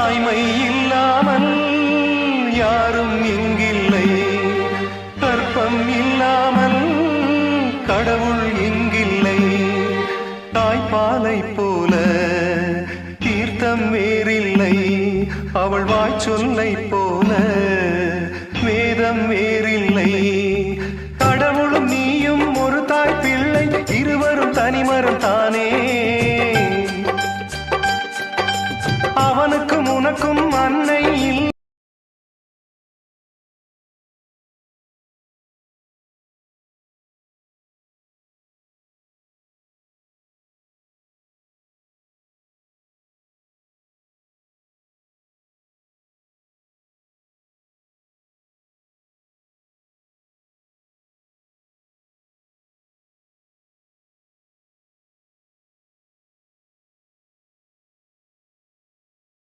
தாய்மை இல்லாமல் யாரும் இங்கில்லை, கற்பம் இல்லாமல் கடவுள் இங்கில்லை. தாய்ப்பாலை போல தீர்த்தம் வேறில்லை, அவள் வாய்ச்சொல்லை போல வேதம் வேறில்லை. கடவுளும் நீயும் ஒரு தாய் பிள்ளை, இருவரும் தனிமரம் தானே. அவனுக்கும் உனக்கும் அன்னை